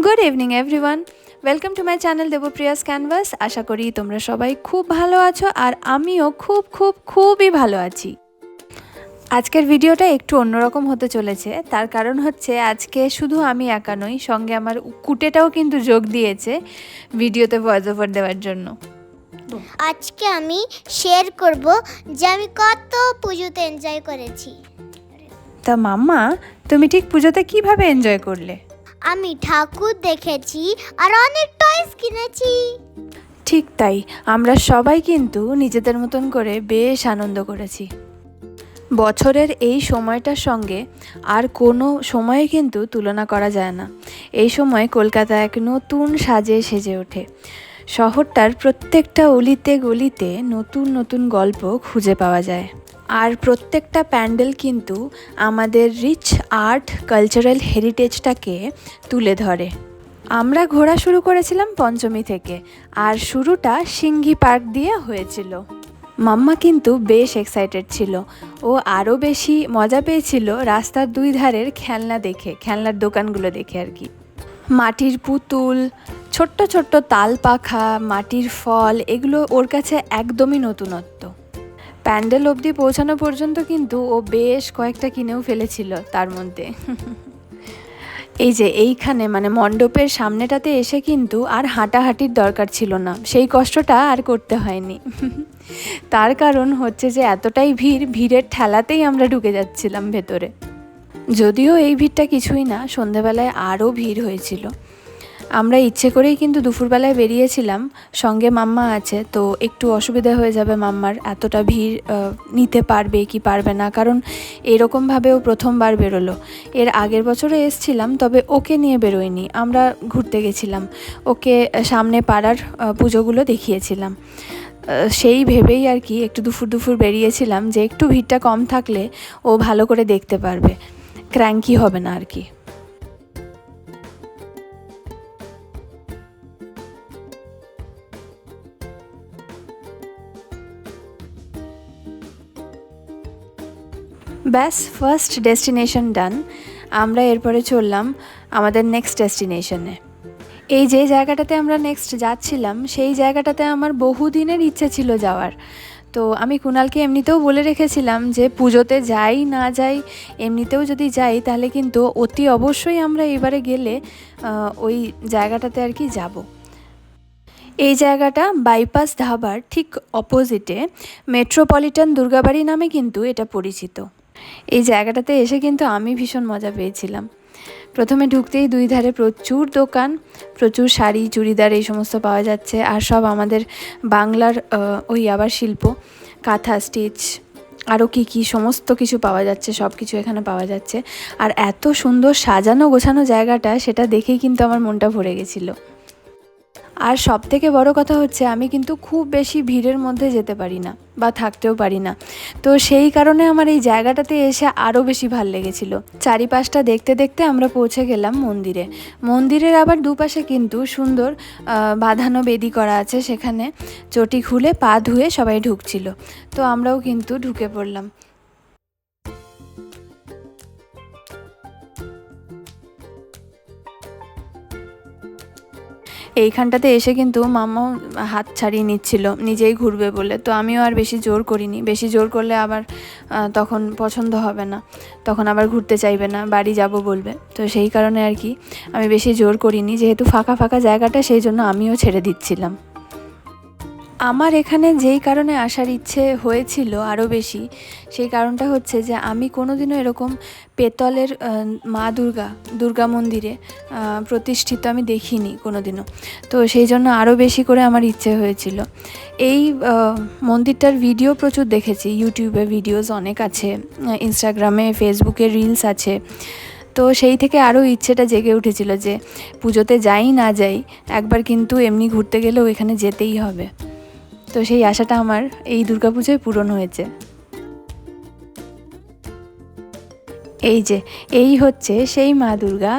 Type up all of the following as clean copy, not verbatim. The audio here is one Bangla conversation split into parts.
Good evening everyone, welcome to my channel Debpriya's canvas. আশা করি তোমরা সবাই খুব ভালো আছো আর আমিও খুবই ভালো আছি। আজকের ভিডিওটা একটু অন্যরকম হতে চলেছে, তার কারণ হচ্ছে আজকে শুধু আমি একা নই, সঙ্গে আমার কুটেটাও কিন্তু যোগ দিয়েছে ভিডিওতে ভয়েস ওভার দেওয়ার জন্য। আজকে আমি শেয়ার করব যে আমি কত পুজোতে এনজয় করেছি। তা মাম্মা, তুমি ঠিক পুজোতে কিভাবে এনজয় করলে? আমি ঠাকুর দেখেছি আর অনেক টয়স কিনেছি। ঠিক তাই, আমরা সবাই কিন্তু নিজেদের মতন করে বেশ আনন্দ করেছি। বছরের এই সময়টার সঙ্গে আর কোনো সময়ে কিন্তু তুলনা করা যায় না। এই সময় কলকাতা এক নতুন সাজে সেজে ওঠে। শহরটার প্রত্যেকটা অলিতে গলিতে নতুন নতুন গল্প খুঁজে পাওয়া যায়। আর প্রত্যেকটা প্যান্ডেল কিন্তু আমাদের রিচ আর্ট কালচারাল হেরিটেজটাকে তুলে ধরে। আমরা ঘোরা শুরু করেছিলাম পঞ্চমী থেকে, আর শুরুটা সিংঘি পার্ক দিয়ে হয়েছিল। মাম্মা কিন্তু বেশ এক্সাইটেড ছিল। ও আরও বেশি মজা পেয়েছিল রাস্তার দুই ধারের খেলনা দেখে, খেলনার দোকানগুলো দেখে আর কি। মাটির পুতুল, ছোট্ট ছোট্ট তাল পাখা, মাটির ফল, এগুলো ওর কাছে একদমই নতুনত্ব। প্যান্ডেল অবধি পৌঁছানো পর্যন্ত কিন্তু ও বেশ কয়েকটা কিনেও ফেলেছিল তার মধ্যে। এই যে এইখানে মানে মণ্ডপের সামনেটাতে এসে কিন্তু আর হাঁটাহাঁটির দরকার ছিল না, সেই কষ্টটা আর করতে হয়নি। তার কারণ হচ্ছে যে এতটাই ভিড়ের ঠেলাতেই আমরা ঢুকে যাচ্ছিলাম ভেতরে। যদিও এই ভিড়টা কিছুই না, সন্ধেবেলায় আরও ভিড় হয়েছিল। আমরা ইচ্ছে করেই কিন্তু দুপুরবেলায় বেরিয়েছিলাম, সঙ্গে মাম্মা আছে, তো একটু অসুবিধা হয়ে যাবে মাম্মার, এতটা ভিড় নিতে পারবে কি পারবে না, কারণ এরকমভাবেও প্রথমবার বেরোলো। এর আগের বছরে এসছিলাম, তবে ওকে নিয়ে বেরোয়নি, আমরা ঘুরতে গেছিলাম, ওকে সামনে পাড়ার পুজোগুলো দেখিয়েছিলাম। সেই ভেবেই আর কি একটু দুপুর বেরিয়েছিলাম যে একটু ভিড়টা কম থাকলে ও ভালো করে দেখতে পারবে, ক্র্যাঙ্কি হবে না আর কি। ব্যাস, ফার্স্ট ডেস্টিনেশন ডান। আমরা এরপরে চললাম আমাদের নেক্সট ডেস্টিনেশনে। এই যে জায়গাটাতে আমরা নেক্সট যাচ্ছিলাম, সেই জায়গাটাতে আমার বহুদিনের ইচ্ছে ছিল যাওয়ার। তো আমি কুণালকে এমনিতেও বলে রেখেছিলাম যে পুজোতে যাই না যাই, এমনিতেও যদি যাই তাহলে কিন্তু অতি অবশ্যই আমরা এবারে গেলে ওই জায়গাটাতে আর কি যাব। এই জায়গাটা বাইপাস ধাবার ঠিক অপোজিটে মেট্রোপলিটন দুর্গাবাড়ি নামে কিন্তু এটা পরিচিত। এই জায়গাটাতে এসে কিন্তু আমি ভীষণ মজা পেয়েছিলাম। প্রথমে ঢুকতেই দুই ধারে প্রচুর দোকান, প্রচুর শাড়ি চুড়িদার এই সমস্ত পাওয়া যাচ্ছে, আর সব আমাদের বাংলার ওই আবার শিল্প, কাঁথা স্টিচ, আরও কী সমস্ত কিছু পাওয়া যাচ্ছে, সব কিছু এখানে পাওয়া যাচ্ছে। আর এত সুন্দর সাজানো গোছানো জায়গাটা, সেটা দেখেই কিন্তু আমার মনটা ভরে গেছিলো। আর সব থেকে বড় কথা হচ্ছে আমি কিন্তু খুব বেশি ভিড়ের মধ্যে যেতে পারি না বা থাকতেও পারি না, তো সেই কারণে আমার এই জায়গাটাতে এসে আরও বেশি ভাল লেগেছিল। চারিপাশটা দেখতে দেখতে আমরা পৌঁছে গেলাম মন্দিরে। মন্দিরের আবার দুপাশে কিন্তু সুন্দর বাঁধানো বেদি করা আছে, সেখানে চটি খুলে পা ধুয়ে সবাই ঢুকছিল, তো আমরাও কিন্তু ঢুকে পড়লাম। এইখানটাতে এসে কিন্তু মাম্মাও হাত ছাড়িয়ে নিচ্ছিল নিজেই ঘুরবে বলে, তো আমিও আর বেশি জোর করিনি, বেশি জোর করলে আবার তখন পছন্দ হবে না, তখন আবার ঘুরতে চাইবে না, বাড়ি যাব বলবে, তো সেই কারণে আর কি আমি বেশি জোর করিনি, যেহেতু ফাঁকা জায়গাটা সেই জন্য আমিও ছেড়ে দিচ্ছিলাম। আমার এখানে যেই কারণে আসার ইচ্ছে হয়েছিল আরও বেশি, সেই কারণটা হচ্ছে যে আমি কোনোদিনও এরকম পেতলের মা দুর্গা মন্দিরে প্রতিষ্ঠিত আমি দেখিনি কোনোদিনও, তো সেই জন্য আরও বেশি করে আমার ইচ্ছে হয়েছিল। এই মন্দিরটার ভিডিও প্রচুর দেখেছি, ইউটিউবে ভিডিওস অনেক আছে, ইনস্টাগ্রামে ফেসবুকে রিলস আছে, তো সেই থেকে আরও ইচ্ছেটা জেগে উঠেছিল যে পুজোতে যাই না যাই একবার কিন্তু এমনি ঘুরতে গেলেও এখানে যেতেই হবে। তো সেই আশাটা আমার এই দুর্গাপুজোয় পূরণ হয়েছে। এই হচ্ছে সেই মা দুর্গা,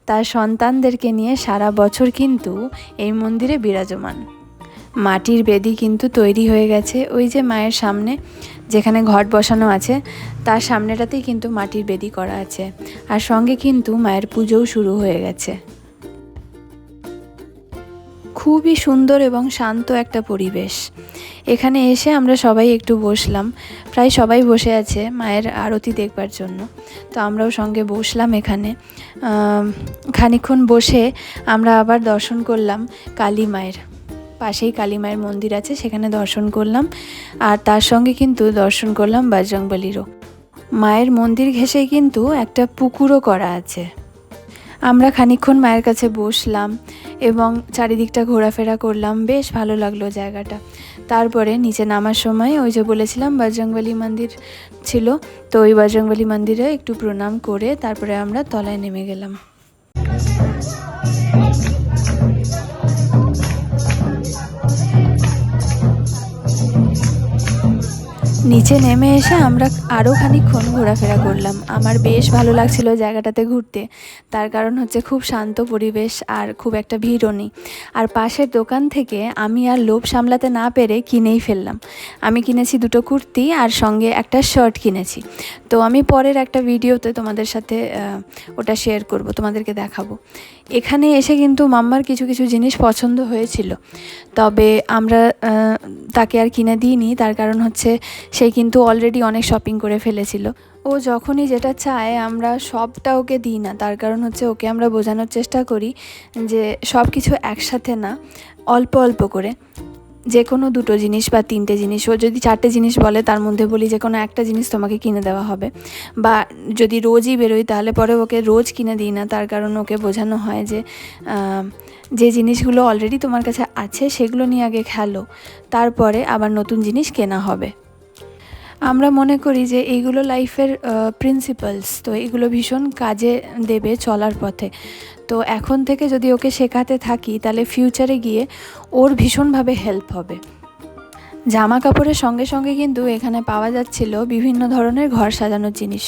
তার সন্তানদেরকে নিয়ে সারা বছর কিন্তু এই মন্দিরে বিরাজমান। মাটির বেদি কিন্তু তৈরি হয়ে গেছে, ওই যে মায়ের সামনে যেখানে ঘট বসানো আছে তার সামনেটাতেই কিন্তু মাটির বেদি করা আছে, আর সঙ্গে কিন্তু মায়ের পুজোও শুরু হয়ে গেছে। খুবই সুন্দর এবং শান্ত একটা পরিবেশ। এখানে এসে আমরা সবাই একটু বসলাম, প্রায় সবাই বসে আছে মায়ের আরতি দেখবার জন্য। তো আমরাও সঙ্গে বসলাম এখানে। খানিকক্ষণ বসে আমরা আবার দর্শন করলাম কালী মায়ের, পাশেই কালী মায়ের মন্দির আছে, সেখানে দর্শন করলাম। আর তার সঙ্গে কিন্তু দর্শন করলাম বজরংবলীরও। মায়ের মন্দির ঘেঁষেই কিন্তু একটা পুকুরও করা আছে। আমরা খানিকক্ষণ মায়ের কাছে বসলাম এবং চারিদিকটা ঘোরাফেরা করলাম, বেশ ভালো লাগলো জায়গাটা। তারপরে নিচে নামার সময় ওই যে বলেছিলাম বজরংবলী মন্দির ছিল, তো ওই বজরংবলী মন্দিরে একটু প্রণাম করে তারপরে আমরা তলায় নেমে গেলাম। নিচে নেমে এসে আমরা আরও খানিকক্ষণ ঘোরাফেরা করলাম। আমার বেশ ভালো লাগছিল জায়গাটাতে ঘুরতে, তার কারণ হচ্ছে খুব শান্ত পরিবেশ আর খুব একটা ভিড়ও নেই। আর পাশের দোকান থেকে আমি আর লোভ সামলাতে না পেরে কিনেই ফেললাম। আমি কিনেছি 2টো কুর্তি আর সঙ্গে একটা শার্ট কিনেছি। তো আমি পরের একটা ভিডিওতে তোমাদের সাথে ওটা শেয়ার করব, তোমাদেরকে দেখাবো। এখানে এসে কিন্তু মাম্মার কিছু কিছু জিনিস পছন্দ হয়েছিল, তবে আমরা তাকে আর কিনে দিইনি। তার কারণ হচ্ছে সে কিন্তু অলরেডি অনেক শপিং করে ফেলেছিল। ও যখনই যেটা চায় আমরা সবটা ওকে দিই না, তার কারণ হচ্ছে ওকে আমরা বোঝানোর চেষ্টা করি যে সব কিছু একসাথে না, অল্প অল্প করে যে কোনো 2টো জিনিস বা 3টে জিনিস। ও যদি 4টে জিনিস বলে তার মধ্যে বলি যে কোনো একটা জিনিস তোমাকে কিনে দেওয়া হবে। বা যদি রোজই বেরোই তাহলে পরে ওকে রোজ কিনে দিই না, তার কারণ ওকে বোঝানো হয় যে যে জিনিসগুলো অলরেডি তোমার কাছে আছে সেগুলো নিয়ে আগে খেলো, তারপরে আবার নতুন জিনিস কেনা হবে। আমরা মনে করি যে এইগুলো লাইফের প্রিন্সিপালস, তো এগুলো ভীষণ কাজে দেবে চলার পথে। তো এখন থেকে যদি ওকে শেখাতে থাকি তাহলে ফিউচারে গিয়ে ওর ভীষণভাবে হেল্প হবে। জামা কাপড়ের সঙ্গে সঙ্গে কিন্তু এখানে পাওয়া যাচ্ছিল বিভিন্ন ধরনের ঘর সাজানোর জিনিস।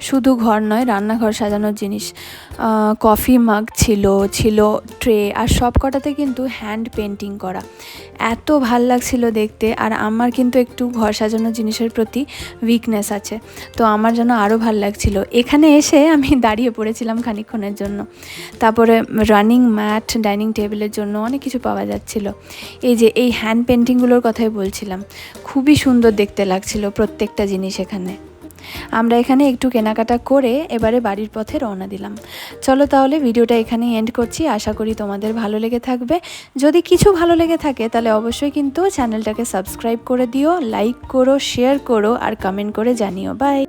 শুধু ঘর নয়, রান্নাঘর সাজানোর জিনিস, কফি মাগ ছিল ট্রে, আর সব কটাতে কিন্তু হ্যান্ড পেন্টিং করা। এত ভাল লাগছিল দেখতে। আর আমার কিন্তু একটু ঘর সাজানোর জিনিসের প্রতি উইকনেস আছে, তো আমার যেন আরও ভাল লাগছিল। এখানে এসে আমি দাঁড়িয়ে পড়েছিলাম খানিকক্ষণের জন্য। তারপরে রানিং ম্যাট, ডাইনিং টেবিলের জন্য অনেক কিছু পাওয়া যাচ্ছিল। এই যে এই হ্যান্ড পেন্টিংগুলোর কথাই বলছিলাম, খুবই সুন্দর দেখতে লাগছিল প্রত্যেকটা জিনিস এখানে। আমরা এখানে একটু কেনাকাটা করে এবারে বাড়ির পথে রওনা দিলাম। চলো তাহলে ভিডিওটা এখানেই এন্ড করছি। আশা করি তোমাদের ভালো লেগে থাকবে। যদি কিছু ভালো লেগে থাকে তাহলে অবশ্যই কিন্তু চ্যানেলটাকে সাবস্ক্রাইব করে দিও, লাইক করো, শেয়ার করো আর কমেন্ট করে জানিও। বাই।